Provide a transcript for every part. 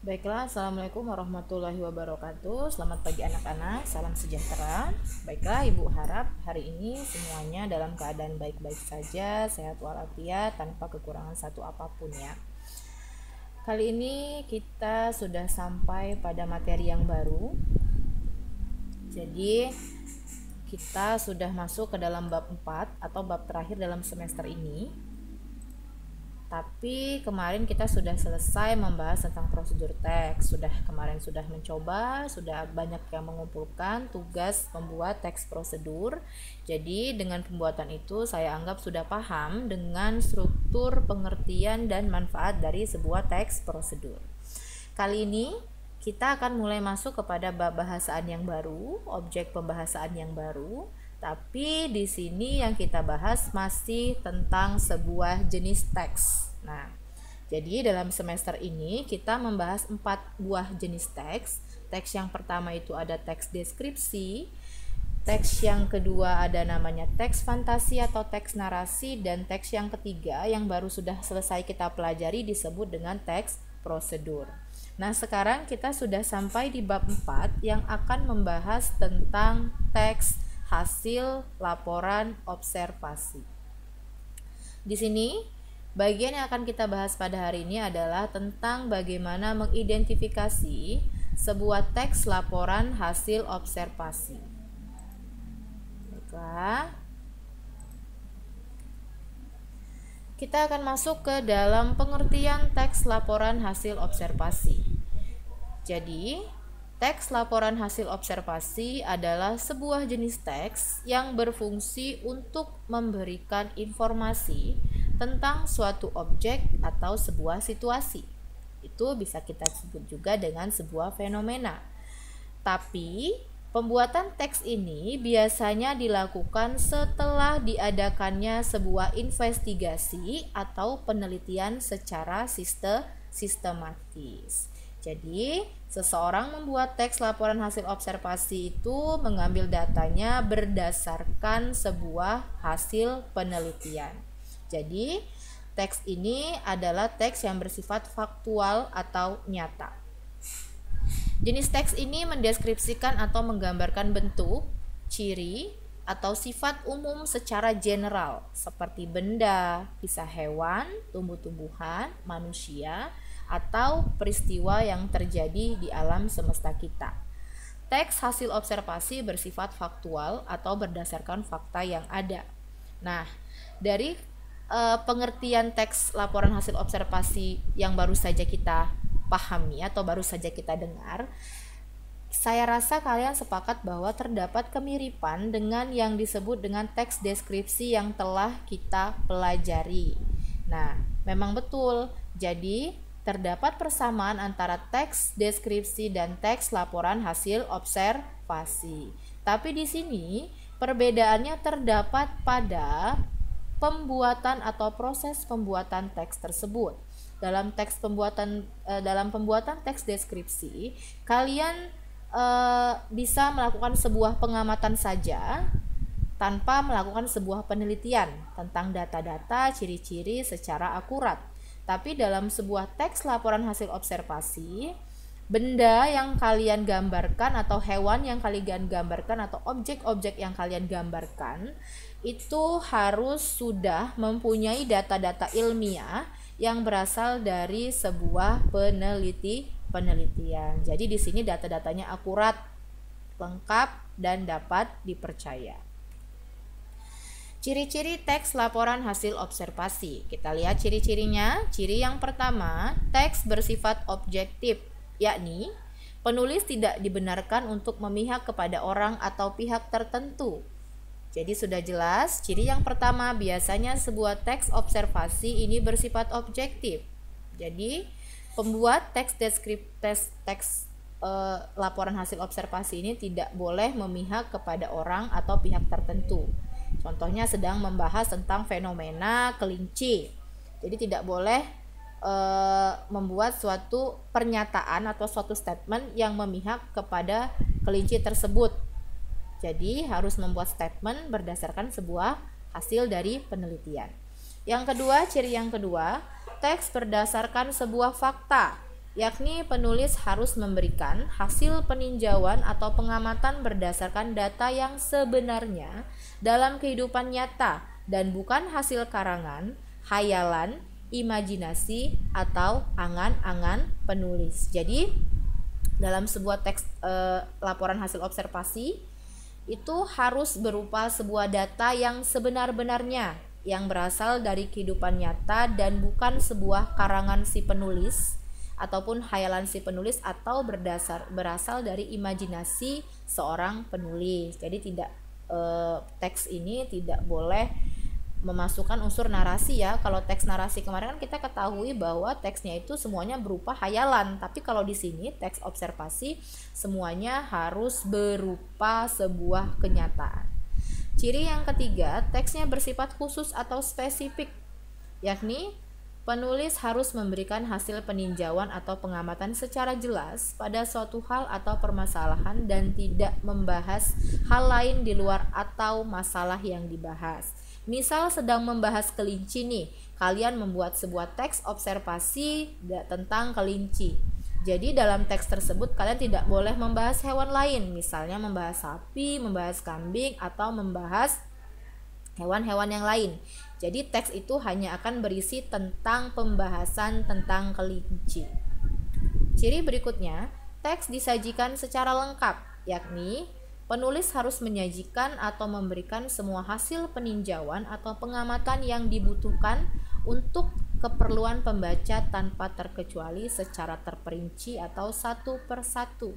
Baiklah, Assalamualaikum warahmatullahi wabarakatuh. Selamat pagi anak-anak, salam sejahtera. Baiklah, Ibu harap hari ini semuanya dalam keadaan baik-baik saja, sehat walafiat, tanpa kekurangan satu apapun ya. Kali ini kita sudah sampai pada materi yang baru. Jadi, kita sudah masuk ke dalam bab 4 atau bab terakhir dalam semester ini. Tapi kemarin kita sudah selesai membahas tentang prosedur teks. Kemarin sudah mencoba, sudah banyak yang mengumpulkan tugas membuat teks prosedur. Jadi dengan pembuatan itu saya anggap sudah paham dengan struktur, pengertian, dan manfaat dari sebuah teks prosedur. Kali ini kita akan mulai masuk kepada bab bahasaan yang baru, objek pembahasan yang baru. Tapi di sini yang kita bahas masih tentang sebuah jenis teks. Nah, jadi dalam semester ini kita membahas 4 buah jenis teks. Teks yang pertama itu ada teks deskripsi. Teks yang kedua ada namanya teks fantasi atau teks narasi, dan teks yang ketiga yang baru sudah selesai kita pelajari disebut dengan teks prosedur. Nah, sekarang kita sudah sampai di bab 4 yang akan membahas tentang teks hasil laporan observasi. Di sini bagian yang akan kita bahas pada hari ini adalah tentang bagaimana mengidentifikasi sebuah teks laporan hasil observasi. Baiklah. Kita akan masuk ke dalam pengertian teks laporan hasil observasi. Jadi, teks laporan hasil observasi adalah sebuah jenis teks yang berfungsi untuk memberikan informasi tentang suatu objek atau sebuah situasi. Itu bisa kita sebut juga dengan sebuah fenomena. Tapi, pembuatan teks ini biasanya dilakukan setelah diadakannya sebuah investigasi atau penelitian secara sistematis. Jadi, seseorang membuat teks laporan hasil observasi itu mengambil datanya berdasarkan sebuah hasil penelitian. Jadi, teks ini adalah teks yang bersifat faktual atau nyata. Jenis teks ini mendeskripsikan atau menggambarkan bentuk, ciri, atau sifat umum secara general seperti benda, bisa hewan, tumbuh-tumbuhan, manusia, atau peristiwa yang terjadi di alam semesta kita. Teks hasil observasi bersifat faktual atau berdasarkan fakta yang ada. Nah, dari pengertian teks laporan hasil observasi yang baru saja kita pahami atau baru saja kita dengar, saya rasa kalian sepakat bahwa terdapat kemiripan dengan yang disebut dengan teks deskripsi yang telah kita pelajari. Nah, memang betul. Jadi, terdapat persamaan antara teks deskripsi dan teks laporan hasil observasi. Tapi di sini perbedaannya terdapat pada pembuatan atau proses pembuatan teks tersebut. Dalam pembuatan teks deskripsi, kalian bisa melakukan sebuah pengamatan saja tanpa melakukan sebuah penelitian tentang data-data, ciri-ciri secara akurat. Tapi dalam sebuah teks laporan hasil observasi, benda yang kalian gambarkan atau hewan yang kalian gambarkan atau objek-objek yang kalian gambarkan itu harus sudah mempunyai data-data ilmiah yang berasal dari sebuah penelitian. Jadi di sini data-datanya akurat, lengkap, dan dapat dipercaya. Ciri-ciri teks laporan hasil observasi. Kita lihat ciri-cirinya. Ciri yang pertama, teks bersifat objektif, yakni penulis tidak dibenarkan untuk memihak kepada orang atau pihak tertentu. Jadi sudah jelas, ciri yang pertama biasanya sebuah teks observasi ini bersifat objektif. Jadi pembuat teks laporan hasil observasi ini tidak boleh memihak kepada orang atau pihak tertentu. Contohnya sedang membahas tentang fenomena kelinci. Jadi tidak boleh membuat suatu pernyataan atau suatu statement yang memihak kepada kelinci tersebut. Jadi harus membuat statement berdasarkan sebuah hasil dari penelitian. Yang kedua, ciri yang kedua, teks berdasarkan sebuah fakta. yakni penulis harus memberikan hasil peninjauan atau pengamatan berdasarkan data yang sebenarnya dalam kehidupan nyata dan bukan hasil karangan, hayalan, imajinasi, atau angan-angan penulis. Jadi dalam sebuah teks laporan hasil observasi itu harus berupa sebuah data yang sebenar-benarnya, yang berasal dari kehidupan nyata dan bukan sebuah karangan si penulis ataupun hayalan si penulis atau berasal dari imajinasi seorang penulis. Jadi tidak teks ini tidak boleh memasukkan unsur narasi ya. Kalau teks narasi kemarin kan kita ketahui bahwa teksnya itu semuanya berupa hayalan, tapi kalau di sini teks observasi semuanya harus berupa sebuah kenyataan. Ciri yang ketiga, teksnya bersifat khusus atau spesifik, yakni penulis harus memberikan hasil peninjauan atau pengamatan secara jelas pada suatu hal atau permasalahan dan tidak membahas hal lain di luar atau masalah yang dibahas. Misal sedang membahas kelinci nih, kalian membuat sebuah teks observasi tentang kelinci. Jadi dalam teks tersebut kalian tidak boleh membahas hewan lain, misalnya membahas sapi, membahas kambing, atau membahas hewan-hewan yang lain. Jadi teks itu hanya akan berisi tentang pembahasan tentang kelinci. Ciri berikutnya, teks disajikan secara lengkap, yakni penulis harus menyajikan atau memberikan semua hasil peninjauan atau pengamatan yang dibutuhkan untuk keperluan pembaca tanpa terkecuali secara terperinci atau satu persatu.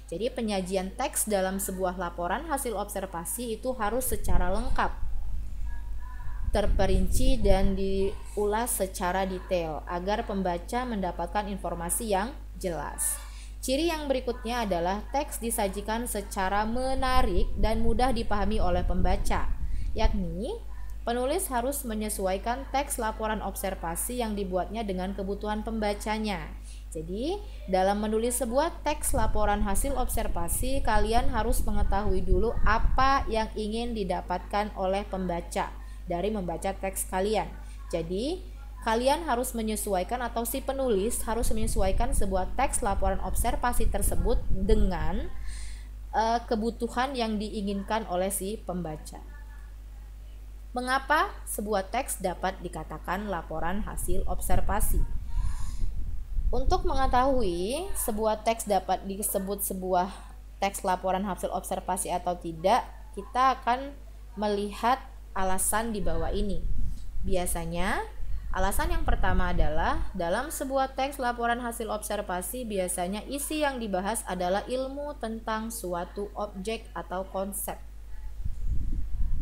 Jadi penyajian teks dalam sebuah laporan hasil observasi itu harus secara lengkap, terperinci dan diulas secara detail agar pembaca mendapatkan informasi yang jelas. Ciri yang berikutnya adalah teks disajikan secara menarik dan mudah dipahami oleh pembaca, yakni penulis harus menyesuaikan teks laporan observasi yang dibuatnya dengan kebutuhan pembacanya. Jadi, dalam menulis sebuah teks laporan hasil observasi, kalian harus mengetahui dulu apa yang ingin didapatkan oleh pembaca dari membaca teks kalian. Jadi, kalian harus menyesuaikan atau si penulis harus menyesuaikan sebuah teks laporan observasi tersebut dengan kebutuhan yang diinginkan oleh si pembaca. Mengapa sebuah teks dapat dikatakan laporan hasil observasi? Untuk mengetahui sebuah teks dapat disebut sebuah teks laporan hasil observasi atau tidak, kita akan melihat alasan di bawah ini. Biasanya, alasan yang pertama adalah dalam sebuah teks laporan hasil observasi biasanya isi yang dibahas adalah ilmu tentang suatu objek atau konsep.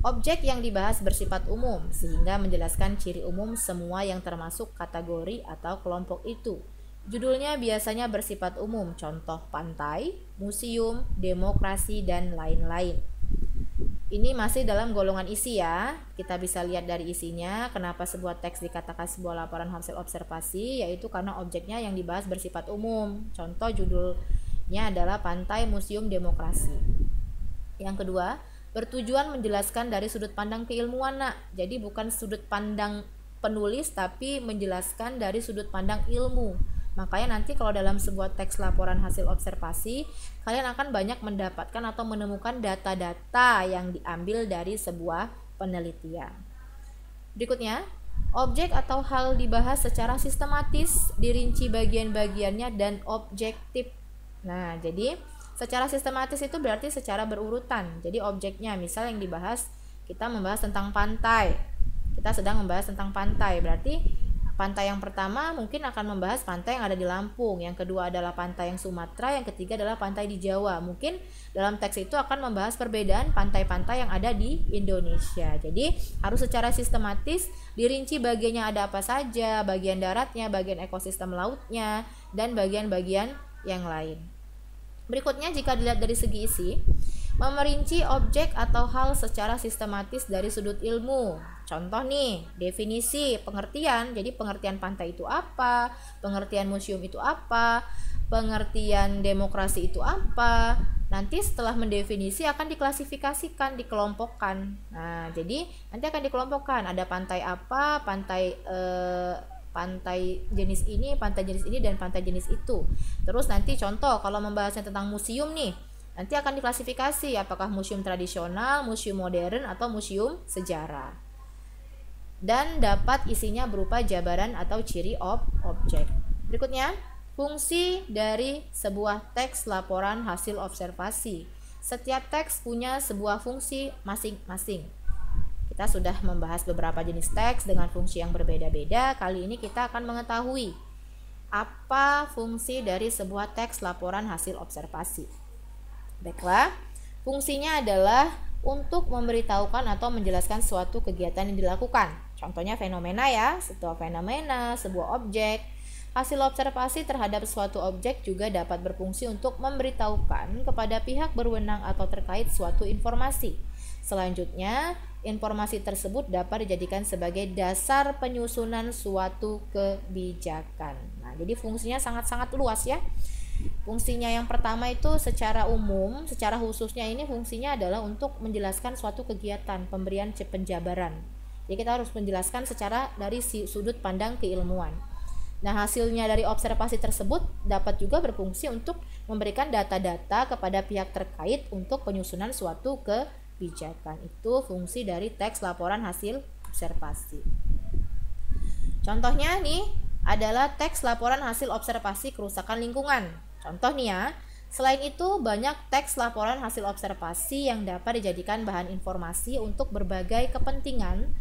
Objek yang dibahas bersifat umum sehingga menjelaskan ciri umum semua yang termasuk kategori atau kelompok itu. Judulnya biasanya bersifat umum, contoh pantai, museum, demokrasi, dan lain-lain. Ini masih dalam golongan isi ya. Kita bisa lihat dari isinya kenapa sebuah teks dikatakan sebuah laporan hasil observasi, yaitu karena objeknya yang dibahas bersifat umum. Contoh judulnya adalah pantai, museum, demokrasi. Yang kedua, bertujuan menjelaskan dari sudut pandang keilmuan. Jadi bukan sudut pandang penulis tapi menjelaskan dari sudut pandang ilmu. Makanya nanti kalau dalam sebuah teks laporan hasil observasi, kalian akan banyak mendapatkan atau menemukan data-data yang diambil dari sebuah penelitian. Berikutnya, objek atau hal dibahas secara sistematis, dirinci bagian-bagiannya dan objektif. Nah, jadi secara sistematis itu berarti secara berurutan. Jadi objeknya, misal yang dibahas, kita membahas tentang pantai. Kita sedang membahas tentang pantai, berarti pantai yang pertama mungkin akan membahas pantai yang ada di Lampung, yang kedua adalah pantai yang Sumatera, yang ketiga adalah pantai di Jawa. Mungkin dalam teks itu akan membahas perbedaan pantai-pantai yang ada di Indonesia. Jadi harus secara sistematis dirinci bagiannya ada apa saja, bagian daratnya, bagian ekosistem lautnya, dan bagian-bagian yang lain. Berikutnya, jika dilihat dari segi isi, memerinci objek atau hal secara sistematis dari sudut ilmu. Contoh nih, definisi, pengertian. Jadi pengertian pantai itu apa, pengertian museum itu apa, pengertian demokrasi itu apa. Nanti setelah mendefinisi akan diklasifikasikan, dikelompokkan. Nah, jadi nanti akan dikelompokkan, ada pantai apa, pantai pantai jenis ini, dan pantai jenis itu. Terus nanti contoh kalau membahasnya tentang museum nih, nanti akan diklasifikasi apakah museum tradisional, museum modern, atau museum sejarah. Dan dapat isinya berupa jabaran atau ciri objek. Berikutnya, fungsi dari sebuah teks laporan hasil observasi. Setiap teks punya sebuah fungsi masing-masing. Kita sudah membahas beberapa jenis teks dengan fungsi yang berbeda-beda. Kali ini kita akan mengetahui apa fungsi dari sebuah teks laporan hasil observasi. Baiklah, fungsinya adalah untuk memberitahukan atau menjelaskan suatu kegiatan yang dilakukan. Contohnya fenomena ya, sebuah fenomena, sebuah objek. Hasil observasi terhadap suatu objek juga dapat berfungsi untuk memberitahukan kepada pihak berwenang atau terkait suatu informasi. Selanjutnya, informasi tersebut dapat dijadikan sebagai dasar penyusunan suatu kebijakan. Nah, jadi fungsinya sangat-sangat luas ya. Fungsinya yang pertama itu secara umum, secara khususnya ini fungsinya adalah untuk menjelaskan suatu kegiatan, pemberian penjabaran. Jadi kita harus menjelaskan secara dari sudut pandang keilmuan. Nah, hasilnya dari observasi tersebut dapat juga berfungsi untuk memberikan data-data kepada pihak terkait untuk penyusunan suatu kebijakan. Itu fungsi dari teks laporan hasil observasi. Contohnya nih adalah teks laporan hasil observasi kerusakan lingkungan. Contoh nih ya, selain itu banyak teks laporan hasil observasi yang dapat dijadikan bahan informasi untuk berbagai kepentingan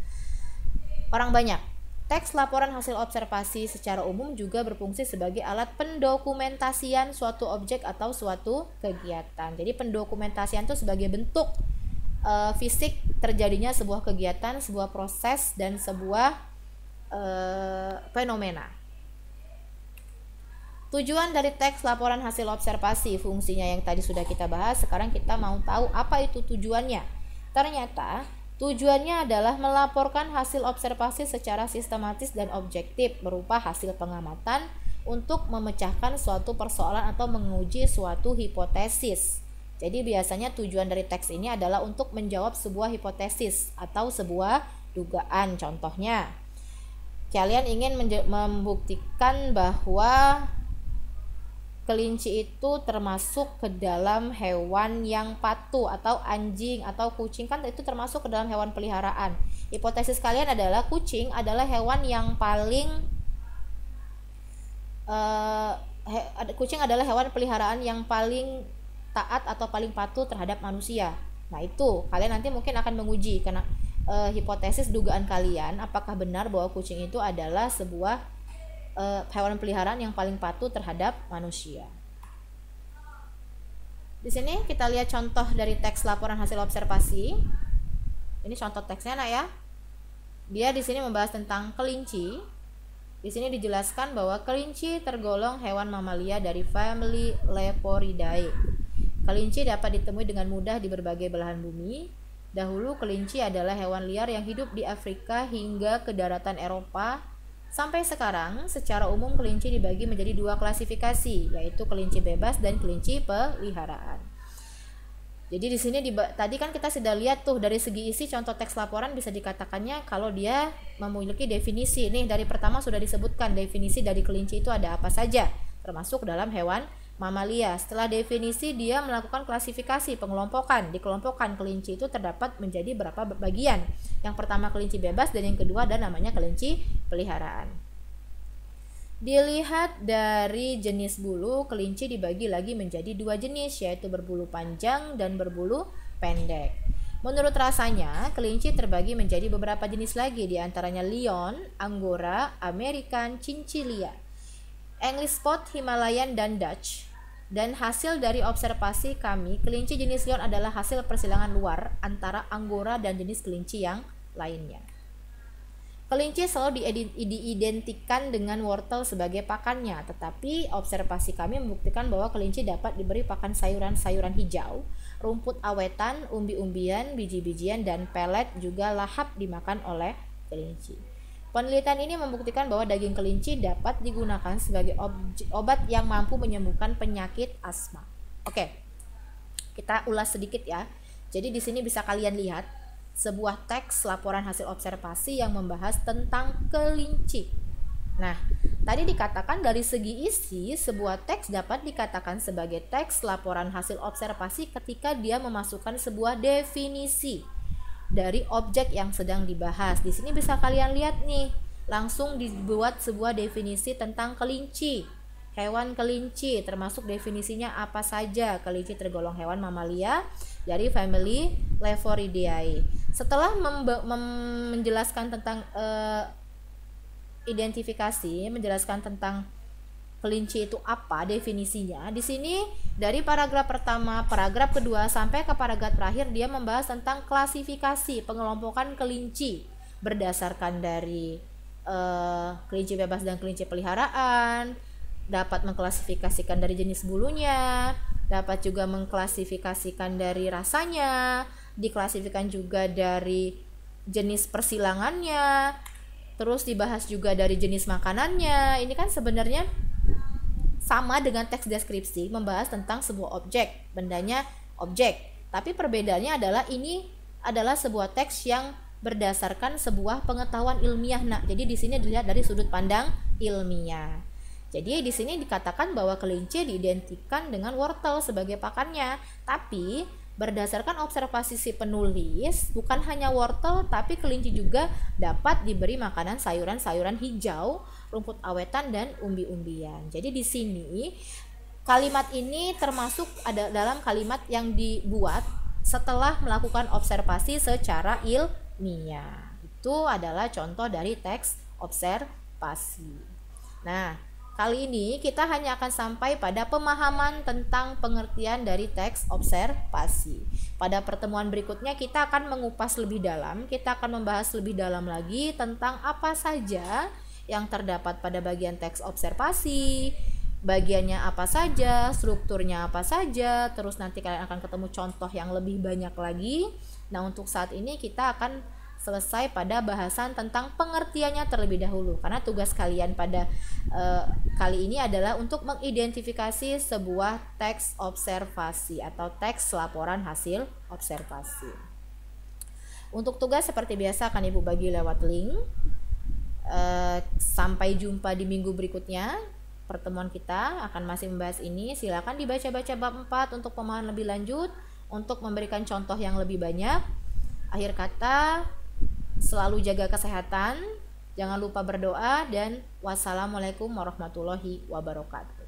orang banyak. Teks laporan hasil observasi secara umum juga berfungsi sebagai alat pendokumentasian suatu objek atau suatu kegiatan. Jadi pendokumentasian itu sebagai bentuk fisik terjadinya sebuah kegiatan, sebuah proses, dan sebuah fenomena. Tujuan dari teks laporan hasil observasi, fungsinya yang tadi sudah kita bahas. Sekarang kita mau tahu apa itu tujuannya. Ternyata tujuannya adalah melaporkan hasil observasi secara sistematis dan objektif berupa hasil pengamatan untuk memecahkan suatu persoalan atau menguji suatu hipotesis. Jadi biasanya tujuan dari teks ini adalah untuk menjawab sebuah hipotesis atau sebuah dugaan. Contohnya, kalian ingin membuktikan bahwa kelinci itu termasuk ke dalam hewan yang patuh, atau anjing atau kucing kan itu termasuk ke dalam hewan peliharaan. Hipotesis kalian adalah kucing adalah hewan yang paling kucing adalah hewan peliharaan yang paling taat atau paling patuh terhadap manusia. Nah, itu kalian nanti mungkin akan menguji karena hipotesis dugaan kalian apakah benar bahwa kucing itu adalah sebuah hewan peliharaan yang paling patuh terhadap manusia. Di sini kita lihat contoh dari teks laporan hasil observasi. Ini contoh teksnya nak ya. Dia di sini membahas tentang kelinci. Di sini dijelaskan bahwa kelinci tergolong hewan mamalia dari famili Leporidae. Kelinci dapat ditemui dengan mudah di berbagai belahan bumi. Dahulu kelinci adalah hewan liar yang hidup di Afrika hingga ke daratan Eropa. Sampai sekarang, secara umum kelinci dibagi menjadi dua klasifikasi, yaitu kelinci bebas dan kelinci peliharaan. Jadi di sini tadi kan kita sudah lihat tuh dari segi isi contoh teks laporan bisa dikatakannya kalau dia memiliki definisi. Nih dari pertama sudah disebutkan definisi dari kelinci itu ada apa saja, termasuk dalam hewan mamalia. Setelah definisi dia melakukan klasifikasi, pengelompokan. Dikelompokkan kelinci itu terdapat menjadi berapa bagian. Yang pertama kelinci bebas dan yang kedua ada namanya kelinci peliharaan. Dilihat dari jenis bulu, kelinci dibagi lagi menjadi dua jenis, yaitu berbulu panjang dan berbulu pendek. Menurut rasanya, kelinci terbagi menjadi beberapa jenis lagi, diantaranya Lion, Angora, American, Chinchilla, English Spot, Himalayan, dan Dutch. Dan hasil dari observasi kami, kelinci jenis Lion adalah hasil persilangan luar antara Angora dan jenis kelinci yang lainnya. Kelinci selalu diidentikan dengan wortel sebagai pakannya, tetapi observasi kami membuktikan bahwa kelinci dapat diberi pakan sayuran-sayuran hijau, rumput awetan, umbi-umbian, biji-bijian, dan pelet juga lahap dimakan oleh kelinci. Penelitian ini membuktikan bahwa daging kelinci dapat digunakan sebagai obat yang mampu menyembuhkan penyakit asma. Oke, kita ulas sedikit ya. Jadi di sini bisa kalian lihat sebuah teks laporan hasil observasi yang membahas tentang kelinci. Nah, tadi dikatakan dari segi isi, sebuah teks dapat dikatakan sebagai teks laporan hasil observasi ketika dia memasukkan sebuah definisi dari objek yang sedang dibahas. Di sini bisa kalian lihat nih, langsung dibuat sebuah definisi tentang kelinci. Hewan kelinci, termasuk definisinya apa saja. Kelinci tergolong hewan mamalia dari famili Levoridae. Setelah menjelaskan tentang identifikasi, menjelaskan tentang kelinci itu apa definisinya. Di sini dari paragraf pertama, paragraf kedua sampai ke paragraf terakhir dia membahas tentang klasifikasi pengelompokan kelinci berdasarkan dari kelinci bebas dan kelinci peliharaan, dapat mengklasifikasikan dari jenis bulunya, dapat juga mengklasifikasikan dari rasanya, diklasifikasikan juga dari jenis persilangannya, terus dibahas juga dari jenis makanannya. Ini kan sebenarnya sama dengan teks deskripsi, membahas tentang sebuah objek, bendanya objek. Tapi perbedaannya adalah ini adalah sebuah teks yang berdasarkan sebuah pengetahuan ilmiah. Nah, jadi di sini dilihat dari sudut pandang ilmiah. Jadi di sini dikatakan bahwa kelinci diidentikan dengan wortel sebagai pakannya, tapi berdasarkan observasi si penulis, bukan hanya wortel tapi kelinci juga dapat diberi makanan sayuran-sayuran hijau, rumput awetan dan umbi-umbian. Jadi di sini kalimat ini termasuk ada dalam kalimat yang dibuat setelah melakukan observasi secara ilmiah. Itu adalah contoh dari teks observasi. Nah, kali ini kita hanya akan sampai pada pemahaman tentang pengertian dari teks observasi. Pada pertemuan berikutnya kita akan mengupas lebih dalam, kita akan membahas lebih dalam lagi tentang apa saja yang terdapat pada bagian teks observasi, bagiannya apa saja, strukturnya apa saja, terus nanti kalian akan ketemu contoh yang lebih banyak lagi. Nah, untuk saat ini kita akan selesai pada bahasan tentang pengertiannya terlebih dahulu, karena tugas kalian pada kali ini adalah untuk mengidentifikasi sebuah teks observasi atau teks laporan hasil observasi. Untuk tugas seperti biasa akan Ibu bagi lewat link. Sampai jumpa di minggu berikutnya. Pertemuan kita akan masih membahas ini. Silakan dibaca-baca bab 4 untuk pemahaman lebih lanjut, untuk memberikan contoh yang lebih banyak. Akhir kata, selalu jaga kesehatan, jangan lupa berdoa, dan wassalamualaikum warahmatullahi wabarakatuh.